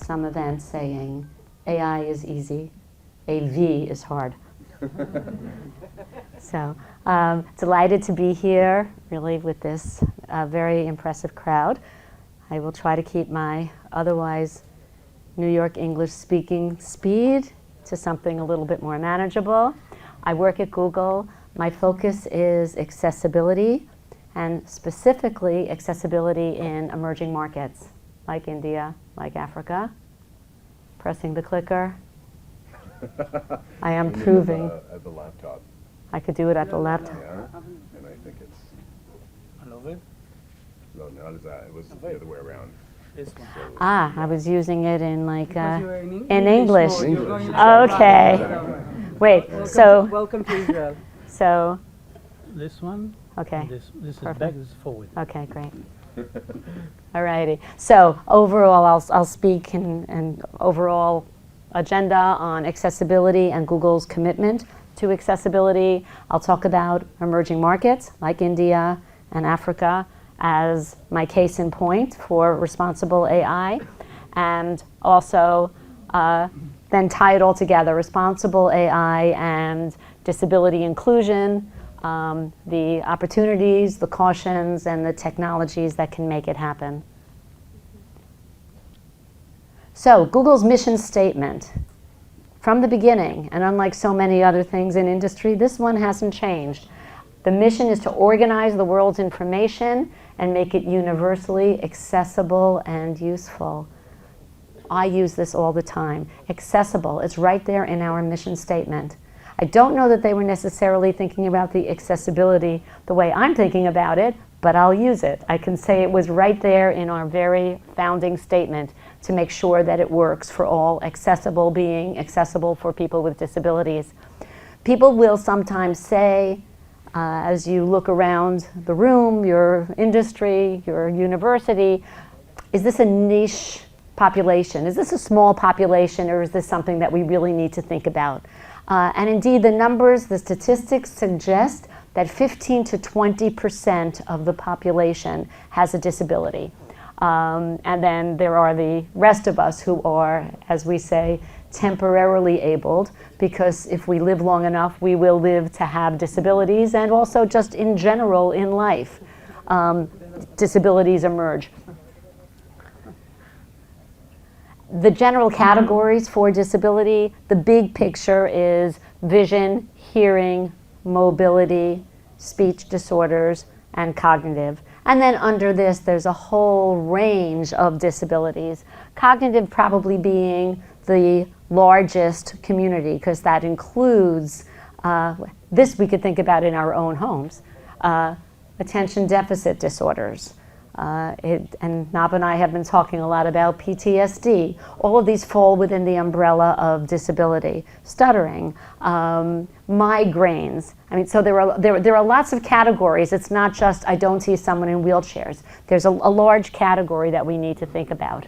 some event saying, AI is easy, AV is hard. So, delighted to be here, really, with this very impressive crowd. I will try to keep my otherwise New York English speaking speed to something a little bit more manageable. I work at Google. My focus is accessibility, and specifically accessibility in emerging markets, like India, like Africa. Pressing the clicker. I am proving. At the laptop. I could do it at the laptop. Yeah, and I think it's... Another? No, not as that. It was the other way around. This one. Ah, I was using it in like in English. mode, you're going Okay. Wait. Welcome to Israel. So. This one. Okay. This is Perfect. back. This is forward. Okay, great. Alrighty. So overall, I'll speak in overall agenda on accessibility and Google's commitment to accessibility. I'll talk about emerging markets like India and Africa as my case in point for responsible AI, and also then tie it all together, responsible AI and disability inclusion, the opportunities, the cautions, and the technologies that can make it happen. So, Google's mission statement. From the beginning, and unlike so many other things in industry, this one hasn't changed. The mission is to organize the world's information and make it universally accessible and useful. I use this all the time. Accessible, it's right there in our mission statement. I don't know that they were necessarily thinking about the accessibility the way I'm thinking about it, but I'll use it. I can say it was right there in our very founding statement to make sure that it works for all, accessible being accessible for people with disabilities. People will sometimes say, as you look around the room, your industry, your university, is this a niche population? Is this a small population, or is this something that we really need to think about? And indeed, the numbers, the statistics suggest that 15 to 20% of the population has a disability. And then there are the rest of us who are, as we say, temporarily abled, because if we live long enough, we will live to have disabilities, and also just in general in life, disabilities emerge. The general categories for disability, the big picture is vision, hearing, mobility, speech disorders, and cognitive. And then under this, there's a whole range of disabilities. Cognitive probably being the largest community, because that includes, this we could think about in our own homes, attention deficit disorders. And Nab and I have been talking a lot about PTSD. All of these fall within the umbrella of disability. Stuttering, migraines. I mean, so there are lots of categories. It's not just I don't see someone in wheelchairs. There's a large category that we need to think about.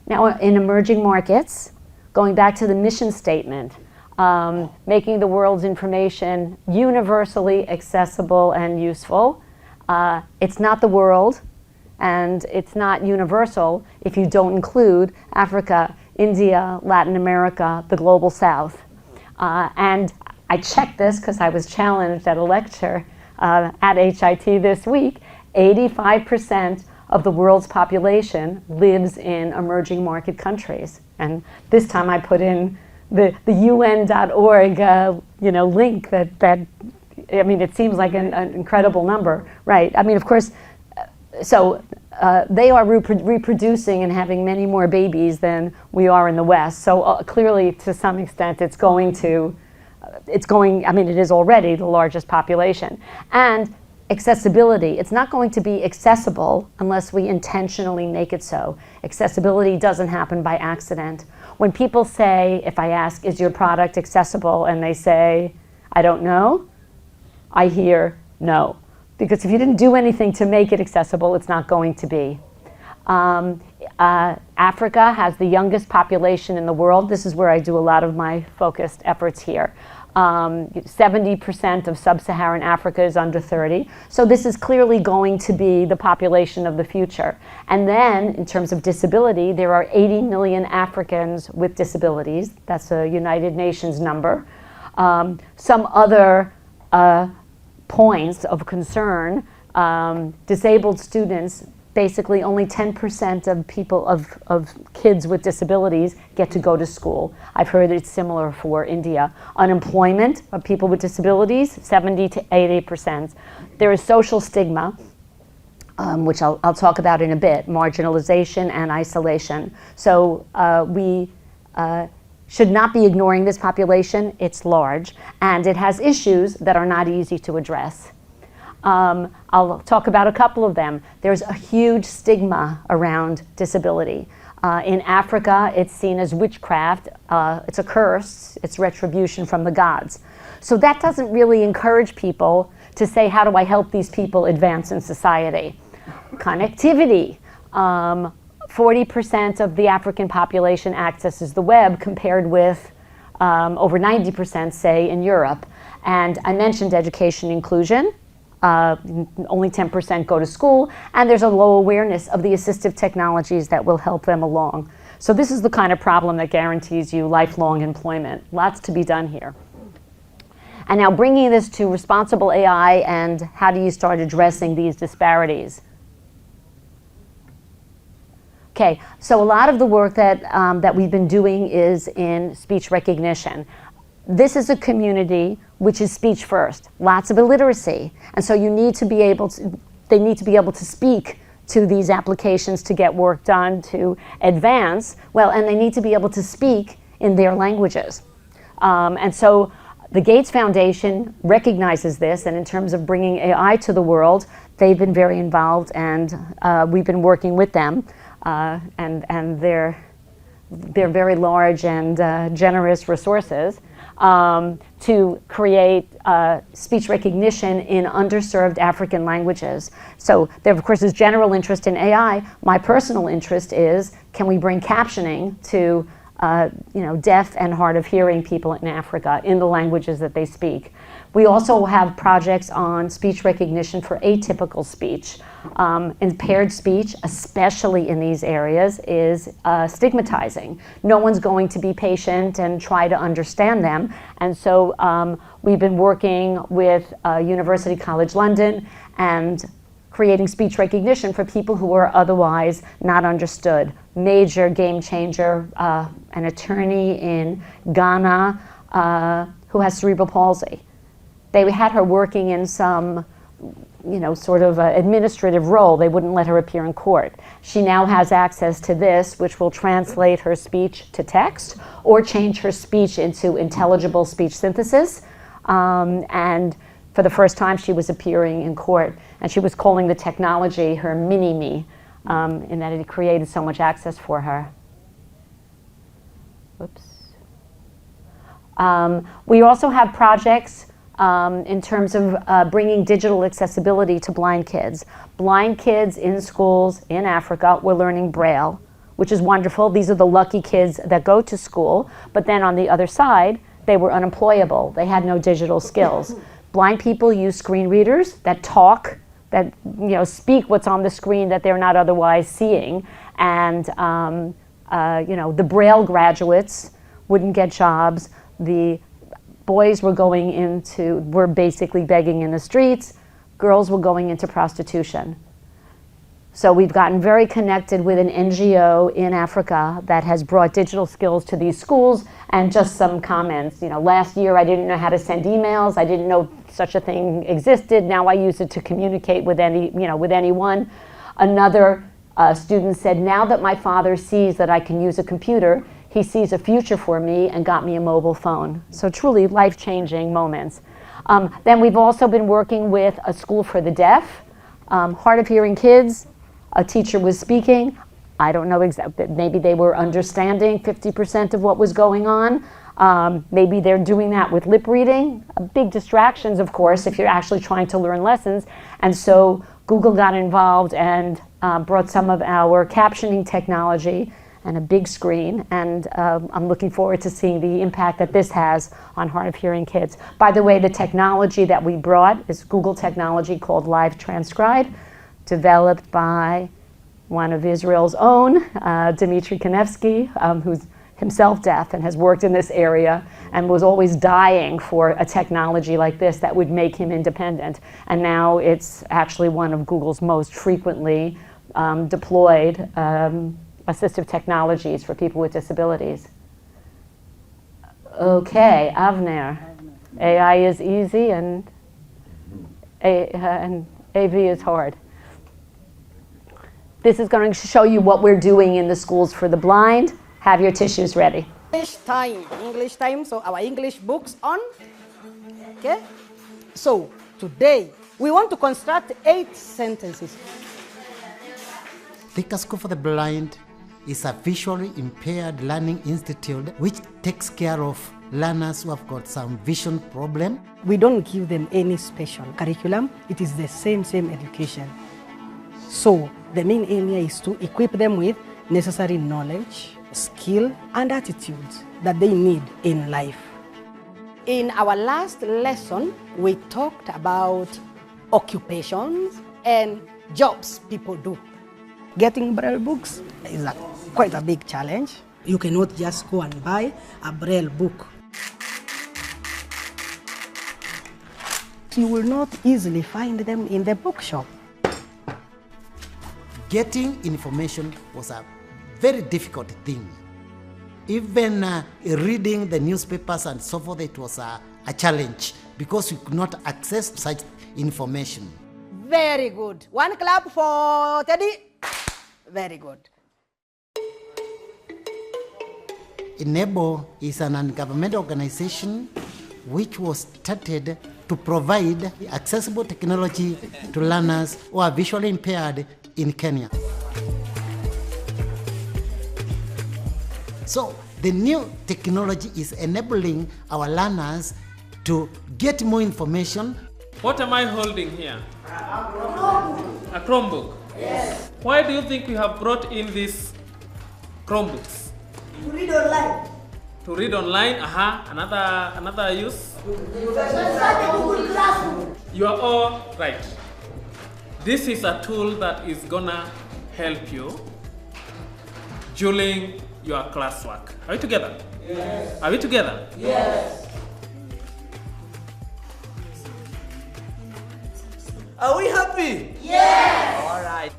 Now, in emerging markets, going back to the mission statement, making the world's information universally accessible and useful. It's not the world, and it's not universal if you don't include Africa, India, Latin America, the global south. And I checked this because I was challenged at a lecture at HIT this week. 85% of the world's population lives in emerging market countries. And this time I put in the UN.org link that I mean, it seems like an incredible number, right? I mean, of course, so they are reproducing and having many more babies than we are in the West. So clearly, to some extent, it is already the largest population. And accessibility, it's not going to be accessible unless we intentionally make it so. Accessibility doesn't happen by accident. When people say, if I ask, is your product accessible? And they say, I don't know, I hear no. Because if you didn't do anything to make it accessible, it's not going to be. Africa has the youngest population in the world. This is where I do a lot of my focused efforts here. 70% of sub-Saharan Africa is under 30. So this is clearly going to be the population of the future. And then, in terms of disability, there are 80 million Africans with disabilities. That's a United Nations number. Some other points of concern, disabled students, basically only 10% of people, of kids with disabilities get to go to school. I've heard it's similar for India. Unemployment of people with disabilities, 70 to 80%. There is social stigma, which I'll talk about in a bit, marginalization and isolation. So we should not be ignoring this population. It's large, and it has issues that are not easy to address. I'll talk about a couple of them. There's a huge stigma around disability. In Africa, it's seen as witchcraft. It's a curse. It's retribution from the gods. So that doesn't really encourage people to say, how do I help these people advance in society? Connectivity. 40% of the African population accesses the web, compared with over 90%, say, in Europe. And I mentioned education inclusion. Only 10% go to school, and there's a low awareness of the assistive technologies that will help them along. So this is the kind of problem that guarantees you lifelong employment. Lots to be done here. And now bringing this to responsible AI, and how do you start addressing these disparities? Okay, so a lot of the work that we've been doing is in speech recognition. This is a community which is speech first, lots of illiteracy. And so you need to be able to, they need to be able to speak to these applications to get work done, to advance, well, and they need to be able to speak in their languages. And so the Gates Foundation recognizes this, and in terms of bringing AI to the world, they've been very involved, and we've been working with them, and they're very large and generous resources. To create speech recognition in underserved African languages. So there, of course, is general interest in AI. My personal interest is, can we bring captioning to deaf and hard of hearing people in Africa in the languages that they speak? We also have projects on speech recognition for atypical speech. Impaired speech, especially in these areas, is stigmatizing. No one's going to be patient and try to understand them. And so we've been working with University College London and creating speech recognition for people who are otherwise not understood. Major game changer, an attorney in Ghana who has cerebral palsy. They had her working in some, sort of administrative role. They wouldn't let her appear in court. She now has access to this, which will translate her speech to text or change her speech into intelligible speech synthesis. And for the first time, she was appearing in court, and she was calling the technology her mini-me, in that it created so much access for her. Whoops. We also have projects in terms of bringing digital accessibility to blind kids. Blind kids in schools in Africa were learning Braille, which is wonderful. These are the lucky kids that go to school, but then on the other side, they were unemployable. They had no digital skills. Blind people use screen readers that talk, that speak what's on the screen that they're not otherwise seeing. And the Braille graduates wouldn't get jobs. The boys were basically begging in the streets. Girls were going into prostitution. So we've gotten very connected with an NGO in Africa that has brought digital skills to these schools. And just some comments, last year I didn't know how to send emails. I didn't know such a thing existed. Now I use it to communicate with anyone. Another student said, now that my father sees that I can use a computer, he sees a future for me and got me a mobile phone. So truly life-changing moments. Then we've also been working with a school for the deaf, hard of hearing kids. A teacher was speaking. I don't know exactly, maybe they were understanding 50% of what was going on. Maybe they're doing that with lip reading. Big distractions, of course, if you're actually trying to learn lessons. And so Google got involved and brought some of our captioning technology and a big screen, and I'm looking forward to seeing the impact that this has on hard of hearing kids. By the way, the technology that we brought is Google technology called Live Transcribe, developed by one of Israel's own, Dmitry Konevsky, who's himself deaf and has worked in this area and was always dying for a technology like this that would make him independent. And now it's actually one of Google's most frequently deployed assistive technologies for people with disabilities. Okay, Avner. AI is easy and AV is hard. This is going to show you what we're doing in the schools for the blind. Have your tissues ready. English time, so our English books on. Okay? So, today, we want to construct 8 sentences. Thika School for the Blind is a visually impaired learning institute which takes care of learners who have got some vision problem. We don't give them any special curriculum. It is the same education. So, the main aim here is to equip them with necessary knowledge, skill, and attitudes that they need in life. In our last lesson, we talked about occupations and jobs people do. Getting Braille books is quite a big challenge. You cannot just go and buy a Braille book. You will not easily find them in the bookshop. Getting information was a very difficult thing. Even reading the newspapers and so forth, it was a challenge because we could not access such information. Very good. One clap for Teddy. Very good. Enable is an non-governmental organization which was started to provide accessible technology to learners who are visually impaired in Kenya. So the new technology is enabling our learners to get more information. What am I holding here? A Chromebook. Yes. Why do you think we have brought in these Chromebooks? To read online. To read online, another use? You are all right. This is a tool that is gonna help you during your classwork. Are we together? Yes. Are we together? Yes. Are we happy? Yes. All right.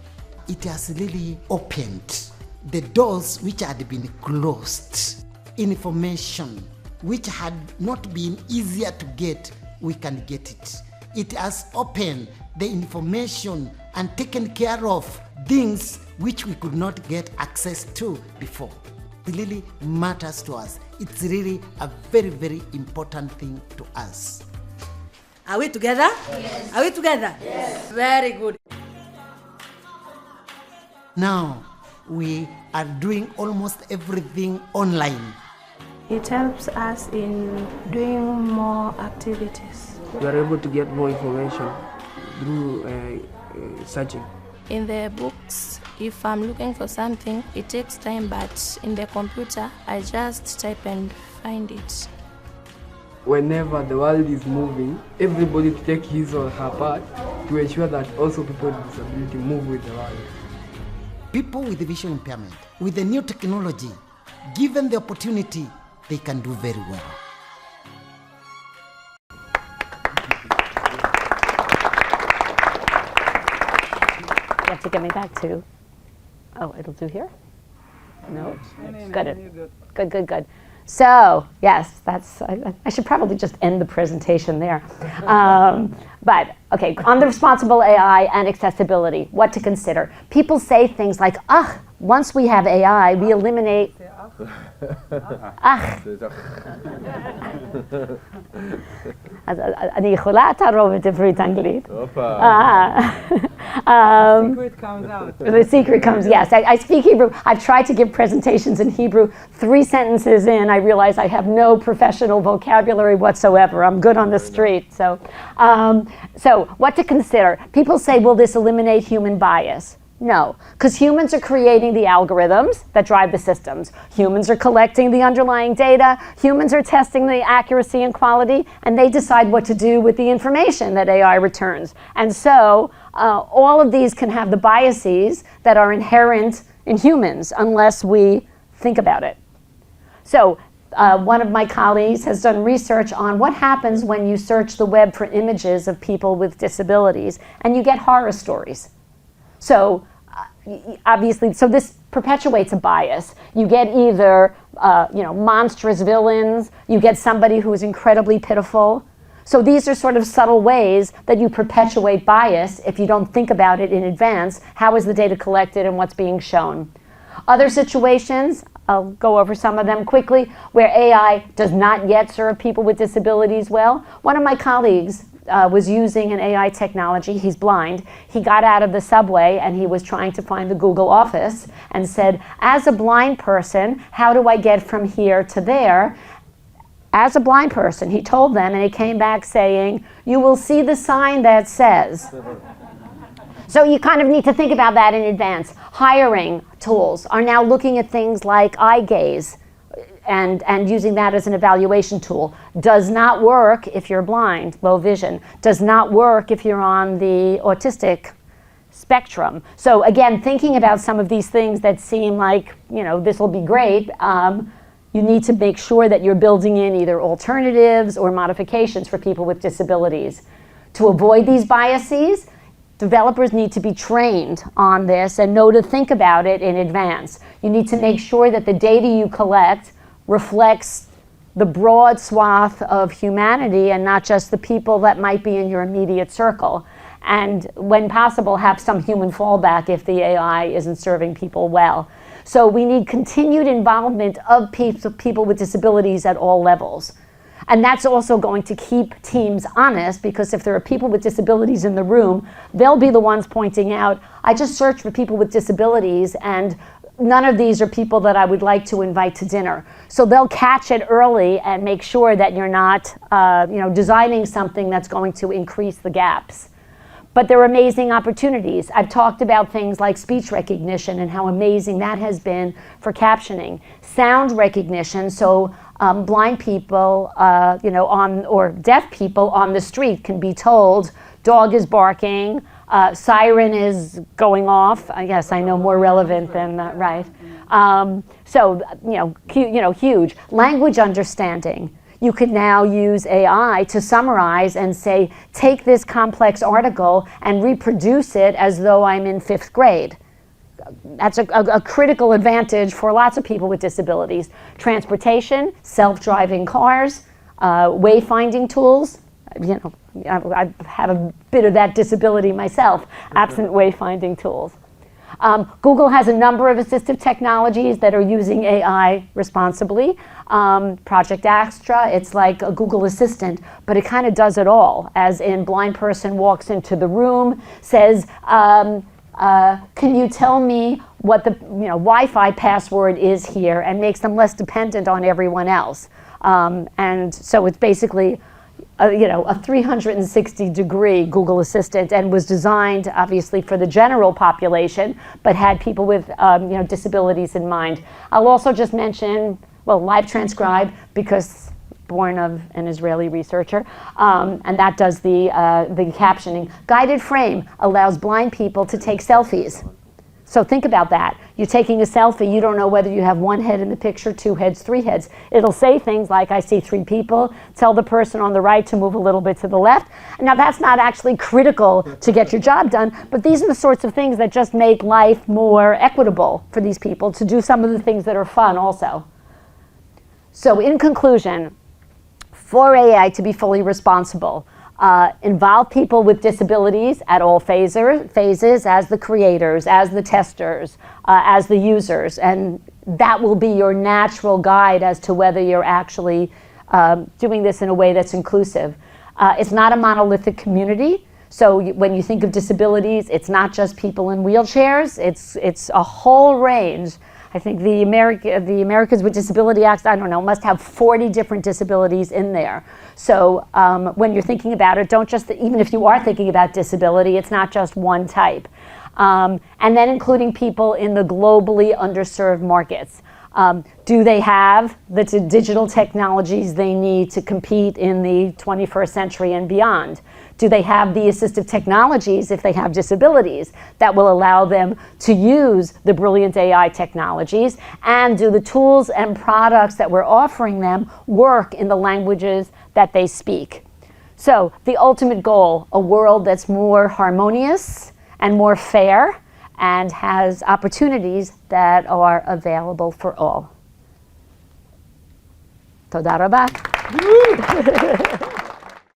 It has really opened the doors which had been closed. Information which had not been easier to get, we can get it. It has opened the information and taken care of things which we could not get access to before. It really matters to us. It's really a very, very important thing to us. Are we together? Yes. Are we together? Yes. Very good. Now, we are doing almost everything online. It helps us in doing more activities. We are able to get more information through searching. In the books, if I'm looking for something, it takes time, but in the computer, I just type and find it. Whenever the world is moving, everybody to take his or her part to ensure that also people with disability move with the world. People with visual impairment, with the new technology, given the opportunity, they can do very well. You have to get me back to, oh, it'll do here? No? Good. So, yes, I should probably just end the presentation there. But, okay, on the responsible AI and accessibility, what to consider. People say things like, once we have AI, we eliminate, אז אני יכולה תערובת עברית אנגלית. Secret comes out. The secret comes, yes. I speak Hebrew. I've tried to give presentations in Hebrew. 3 sentences in, I realize I have no professional vocabulary whatsoever. I'm good on the street. So what to consider? People say, will this eliminate human bias? No, because humans are creating the algorithms that drive the systems. Humans are collecting the underlying data. Humans are testing the accuracy and quality, and they decide what to do with the information that AI returns. And so all of these can have the biases that are inherent in humans unless we think about it. So one of my colleagues has done research on what happens when you search the web for images of people with disabilities, and you get horror stories. So obviously, so this perpetuates a bias. You get either monstrous villains, you get somebody who is incredibly pitiful. So these are sort of subtle ways that you perpetuate bias if you don't think about it in advance. How is the data collected and what's being shown? Other situations, I'll go over some of them quickly, where AI does not yet serve people with disabilities well. One of my colleagues was using an AI technology. He's blind. He got out of the subway and he was trying to find the Google office and said, as a blind person, how do I get from here to there? As a blind person, he told them, and he came back saying, you will see the sign that says. So you kind of need to think about that in advance. Hiring tools are now looking at things like eye gaze and using that as an evaluation tool. Does not work if you're blind, low vision. Does not work if you're on the autistic spectrum. So again, thinking about some of these things that seem like, this will be great, you need to make sure that you're building in either alternatives or modifications for people with disabilities. To avoid these biases, developers need to be trained on this and know to think about it in advance. You need to make sure that the data you collect reflects the broad swath of humanity and not just the people that might be in your immediate circle. And when possible, have some human fallback if the AI isn't serving people well. So we need continued involvement of people with disabilities at all levels. And that's also going to keep teams honest, because if there are people with disabilities in the room, they'll be the ones pointing out, I just searched for people with disabilities and none of these are people that I would like to invite to dinner. So they'll catch it early and make sure that you're not designing something that's going to increase the gaps. But there are amazing opportunities. I've talked about things like speech recognition and how amazing that has been for captioning. Sound recognition, so blind people or deaf people on the street can be told, dog is barking, siren is going off. I guess I know more relevant than right. Huge. Language understanding. You can now use AI to summarize and say, take this complex article and reproduce it as though I'm in 5th grade. That's a critical advantage for lots of people with disabilities. Transportation, self-driving cars, wayfinding tools. I have a bit of that disability myself, absent wayfinding tools. Google has a number of assistive technologies that are using AI responsibly. Project Astra, it's like a Google Assistant, but it kind of does it all. As in, blind person walks into the room, says, can you tell me what the Wi-Fi password is here, and makes them less dependent on everyone else. And so it's basically a 360-degree Google Assistant, and was designed obviously for the general population, but had people with disabilities in mind. I'll also just mention, Live Transcribe, because born of an Israeli researcher, and that does the captioning. Guided Frame allows blind people to take selfies. So think about that. You're taking a selfie, you don't know whether you have 1 head in the picture, 2 heads, 3 heads. It'll say things like, I see 3 people, tell the person on the right to move a little bit to the left. Now that's not actually critical to get your job done, but these are the sorts of things that just make life more equitable for these people to do some of the things that are fun also. So in conclusion, for AI to be fully responsible, involve people with disabilities at all phases, as the creators, as the testers, as the users, and that will be your natural guide as to whether you're actually doing this in a way that's inclusive. It's not a monolithic community. So when you think of disabilities, it's not just people in wheelchairs. It's a whole range. I think the Americans with Disability Act, I don't know, must have 40 different disabilities in there. So when you're thinking about it, don't just, even if you are thinking about disability, it's not just one type. And then including people in the globally underserved markets. Do they have the digital technologies they need to compete in the 21st century and beyond? Do they have the assistive technologies, if they have disabilities, that will allow them to use the brilliant AI technologies? And do the tools and products that we're offering them work in the languages that they speak? So the ultimate goal, a world that's more harmonious and more fair and has opportunities that are available for all. Toda rabah.